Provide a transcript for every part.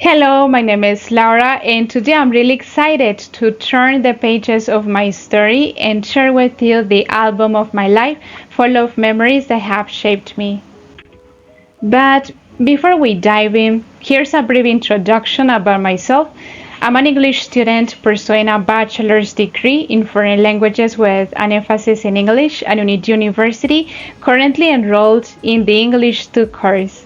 Hello, my name is Laura, and today I'm really excited to turn the pages of my story and share with you the album of my life full of memories that have shaped me. But before we dive in, here's a brief introduction about myself. I'm an English student pursuing a bachelor's degree in foreign languages with an emphasis in English at Unity University, currently enrolled in the English 2 course.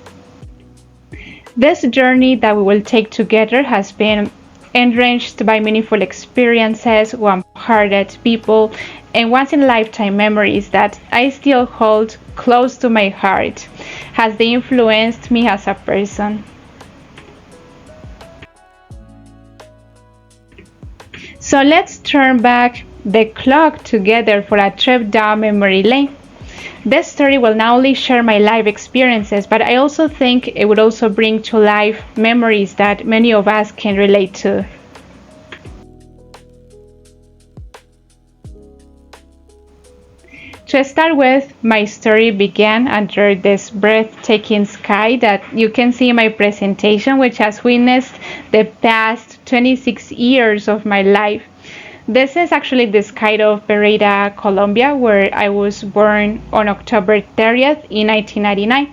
This journey that we will take together has been enriched by meaningful experiences, warm-hearted people, and once-in-a-lifetime memories that I still hold close to my heart, as they influenced me as a person. So let's turn back the clock together for a trip down memory lane. This story will not only share my life experiences, but I also think it would also bring to life memories that many of us can relate to. To start with, my story began under this breathtaking sky that you can see in my presentation, which has witnessed the past 26 years of my life. This is actually the sky of Pereira, Colombia, where I was born on October 30th in 1999.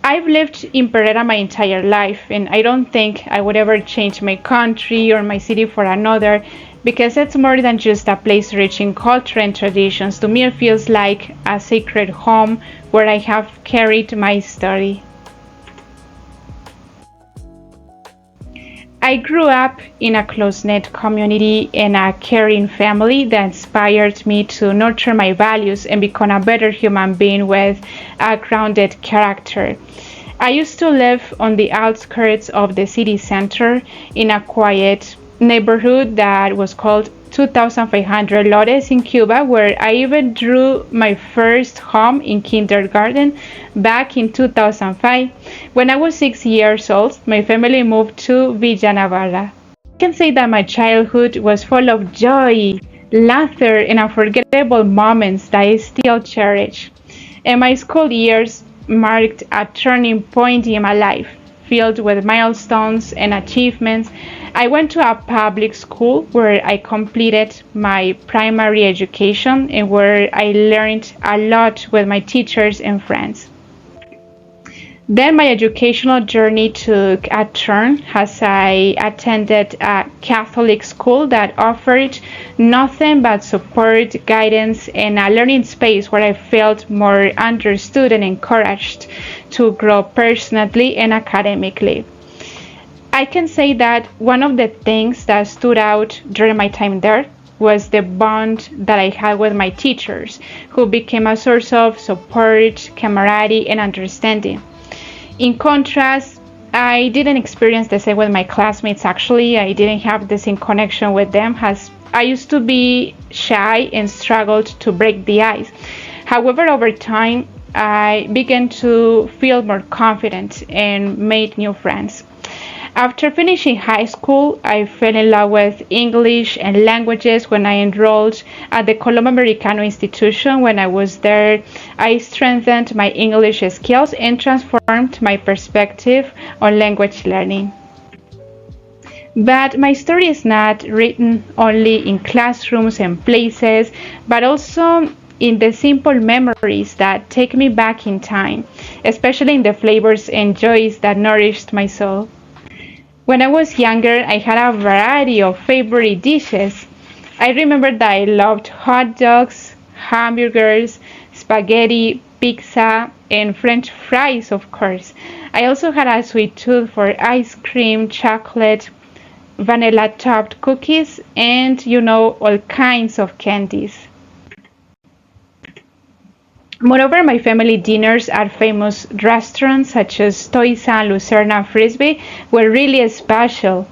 I've lived in Pereira my entire life, and I don't think I would ever change my country or my city for another because it's more than just a place rich in culture and traditions. To me, it feels like a sacred home where I have carried my story. I grew up in a close-knit community and a caring family that inspired me to nurture my values and become a better human being with a grounded character. I used to live on the outskirts of the city center in a quiet neighborhood that was called 2500 Lores in Cuba, where I even drew my first home in kindergarten back in 2005. When I was 6 years old, my family moved to Villa Navarra. I can say that my childhood was full of joy, laughter, and unforgettable moments that I still cherish. And my school years marked a turning point in my life, filled with milestones and achievements. I went to a public school where I completed my primary education and where I learned a lot with my teachers and friends. Then my educational journey took a turn as I attended a Catholic school that offered nothing but support, guidance, and a learning space where I felt more understood and encouraged to grow personally and academically. I can say that one of the things that stood out during my time there was the bond that I had with my teachers, who became a source of support, camaraderie, and understanding. In contrast, I didn't experience the same with my classmates actually. I didn't have the same connection with them as I used to be shy and struggled to break the ice. However, over time, I began to feel more confident and made new friends. After finishing high school, I fell in love with English and languages when I enrolled at the Colombo Americano Institution. When I was there, I strengthened my English skills and transformed my perspective on language learning. But my story is not written only in classrooms and places, but also in the simple memories that take me back in time, especially in the flavors and joys that nourished my soul. When I was younger, I had a variety of favorite dishes. I remember that I loved hot dogs, hamburgers, spaghetti, pizza, and French fries, of course. I also had a sweet tooth for ice cream, chocolate, vanilla topped cookies, and all kinds of candies. Moreover, my family dinners at famous restaurants such as Toisan, Lucerna, and Frisbee were really special.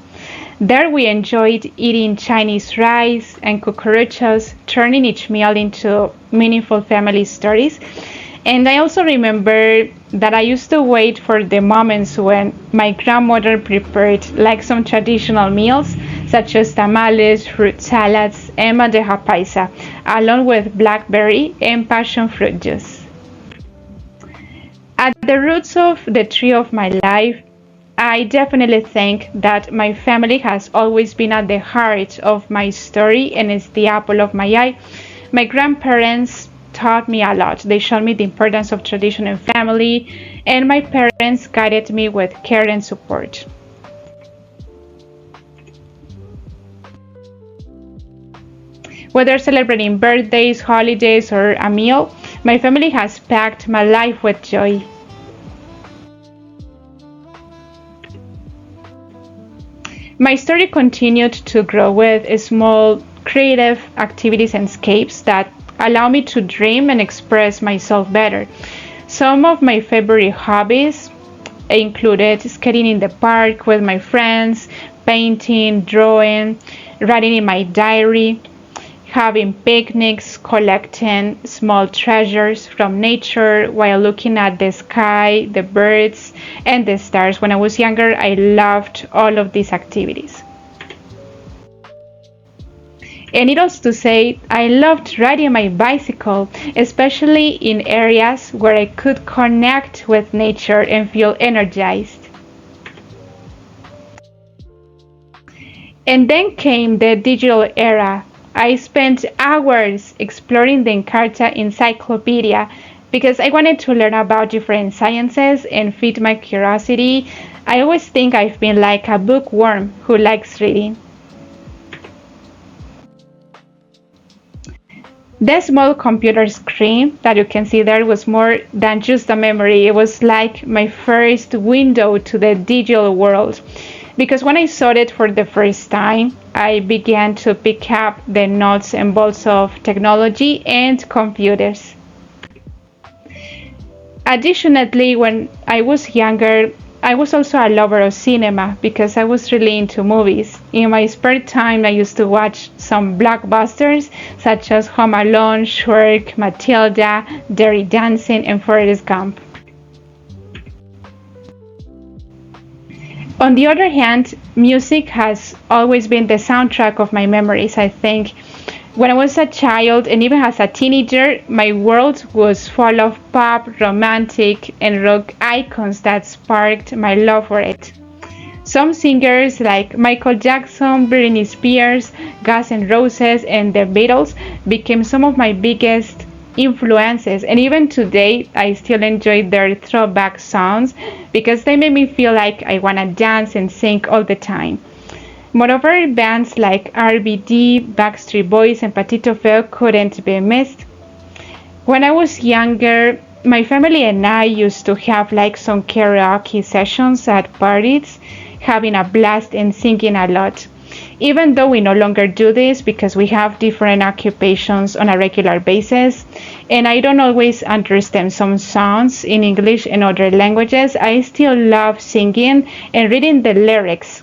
There we enjoyed eating Chinese rice and cucarachas, turning each meal into meaningful family stories. And I also remember that I used to wait for the moments when my grandmother prepared like some traditional meals such as tamales, fruit salads, and bandeja paisa, along with blackberry and passion fruit juice. At the roots of the tree of my life I definitely think that my family has always been at the heart of my story and is the apple of my eye. My grandparents taught me a lot. They showed me the importance of tradition and family, and my parents guided me with care and support. Whether celebrating birthdays, holidays, or a meal, my family has packed my life with joy. My story continued to grow with small creative activities and escapes that allow me to dream and express myself better. Some of my favorite hobbies included skating in the park with my friends, painting, drawing, writing in my diary, having picnics, collecting small treasures from nature while looking at the sky, the birds, and the stars. When I was younger, I loved all of these activities. And needless to say, I loved riding my bicycle, especially in areas where I could connect with nature and feel energized. And then came the digital era. I spent hours exploring the Encarta encyclopedia because I wanted to learn about different sciences and feed my curiosity. I always think I've been like a bookworm who likes reading. The small computer screen that you can see there was more than just a memory. It was like my first window to the digital world. Because when I saw it for the first time, I began to pick up the nuts and bolts of technology and computers. Additionally, when I was younger, I was also a lover of cinema because I was really into movies. In my spare time, I used to watch some blockbusters such as Home Alone, Shrek, Matilda, Dirty Dancing, and Forrest Gump. On the other hand, music has always been the soundtrack of my memories, I think. When I was a child and even as a teenager, my world was full of pop, romantic, and rock icons that sparked my love for it. Some singers like Michael Jackson, Britney Spears, Guns N' Roses, and the Beatles became some of my biggest influences. And even today, I still enjoy their throwback songs because they make me feel like I want to dance and sing all the time. Moreover, bands like RBD, Backstreet Boys, and Patito Feo couldn't be missed. When I was younger, my family and I used to have like some karaoke sessions at parties, having a blast and singing a lot. Even though we no longer do this because we have different occupations on a regular basis, and I don't always understand some songs in English and other languages, I still love singing and reading the lyrics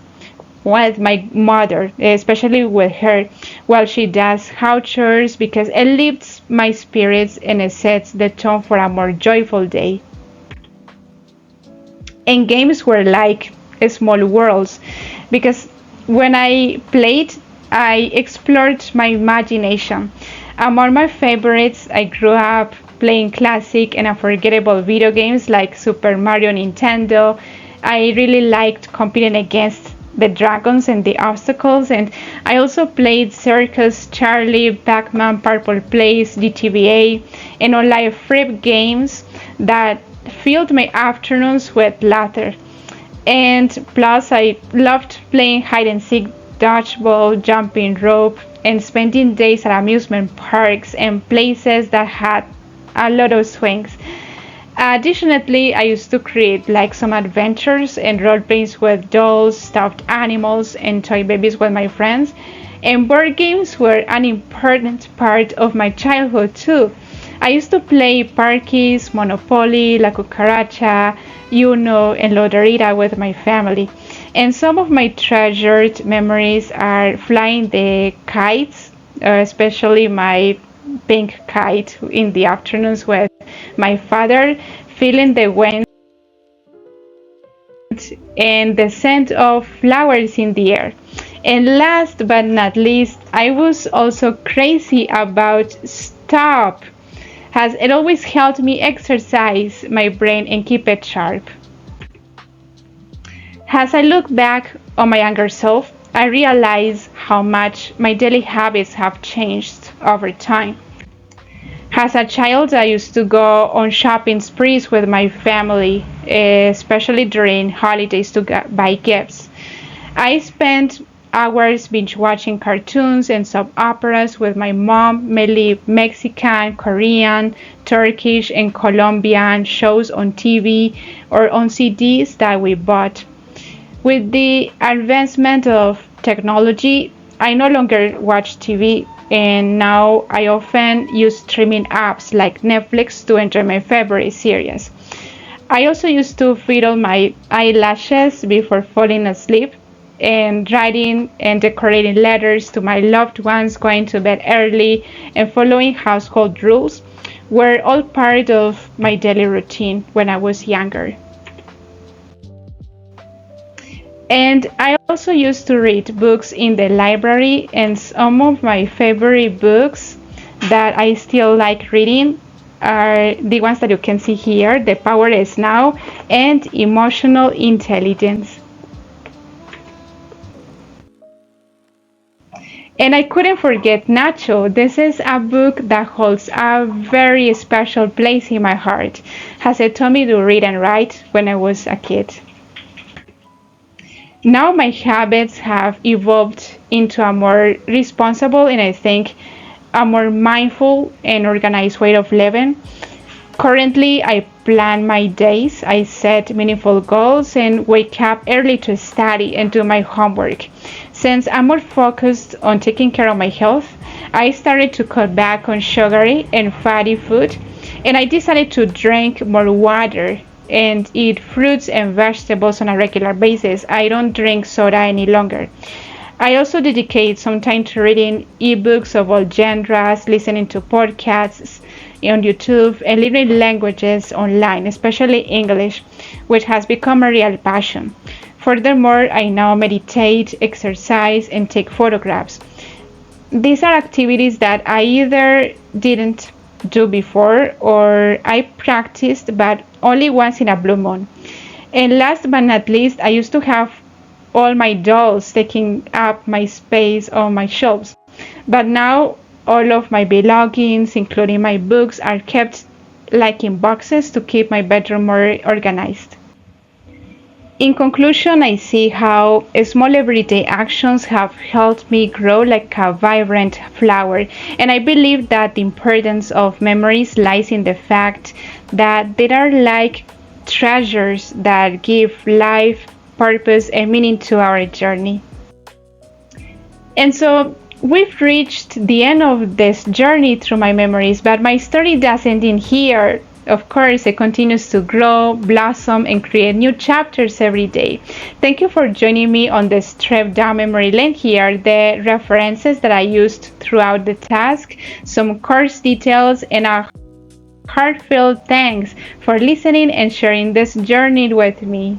with my mother, especially with her, while she does house chores because it lifts my spirits and it sets the tone for a more joyful day. And games were like small worlds because when I played, I explored my imagination. Among my favorites, I grew up playing classic and unforgettable video games like Super Mario Nintendo. I really liked competing against the dragons and the obstacles, and I also played Circus Charlie, Pac-Man, Purple Place, DTVA, and online free games that filled my afternoons with laughter. And plus, I loved playing hide and seek, dodgeball, jumping rope, and spending days at amusement parks and places that had a lot of swings. Additionally, I used to create like some adventures and role plays with dolls, stuffed animals, and toy babies with my friends. And board games were an important part of my childhood too. I used to play Parkies, Monopoly, La Cucaracha, Uno, and Loterita with my family. And some of my treasured memories are flying the kites, especially my pink kite in the afternoons with my father, feeling the wind and the scent of flowers in the air. And last but not least, I was also crazy about stop, as it always helped me exercise my brain and keep it sharp. As I look back on my younger self, I realize how much my daily habits have changed over time. As a child, I used to go on shopping sprees with my family, especially during holidays to buy gifts. I spent hours binge watching cartoons and soap operas with my mom, mainly Mexican, Korean, Turkish, and Colombian shows on TV or on CDs that we bought. With the advancement of technology, I no longer watch TV, and now I often use streaming apps like Netflix to enjoy my favorite series. I also used to fiddle my eyelashes before falling asleep, and writing and decorating letters to my loved ones, going to bed early, and following household rules were all part of my daily routine when I was younger. And I also used to read books in the library, and some of my favorite books that I still like reading are the ones that you can see here: The Power is Now and Emotional Intelligence. And I couldn't forget Nacho. This is a book that holds a very special place in my heart, as it taught me to read and write when I was a kid. Now my habits have evolved into a more responsible and I think a more mindful and organized way of living. Currently, I plan my days, I set meaningful goals, and wake up early to study and do my homework. Since I'm more focused on taking care of my health, I started to cut back on sugary and fatty food, and I decided to drink more water and eat fruits and vegetables on a regular basis. I don't drink soda any longer. I also dedicate some time to reading ebooks of all genres, listening to podcasts on YouTube, and learning languages online, especially English, which has become a real passion. Furthermore, I now meditate, exercise, and take photographs. These are activities that I either didn't do before or I practiced but only once in a blue moon. And last but not least, I used to have all my dolls taking up my space on my shelves. But now all of my belongings, including my books, are kept like in boxes to keep my bedroom more organized. In conclusion, I see how small everyday actions have helped me grow like a vibrant flower, and I believe that the importance of memories lies in the fact that they are like treasures that give life, purpose, and meaning to our journey. And so we've reached the end of this journey through my memories, but my story doesn't end here. Of course, it continues to grow, blossom, and create new chapters every day. Thank you for joining me on this trip down memory lane. Here, the references that I used throughout the task, some course details, and a heartfelt thanks for listening and sharing this journey with me.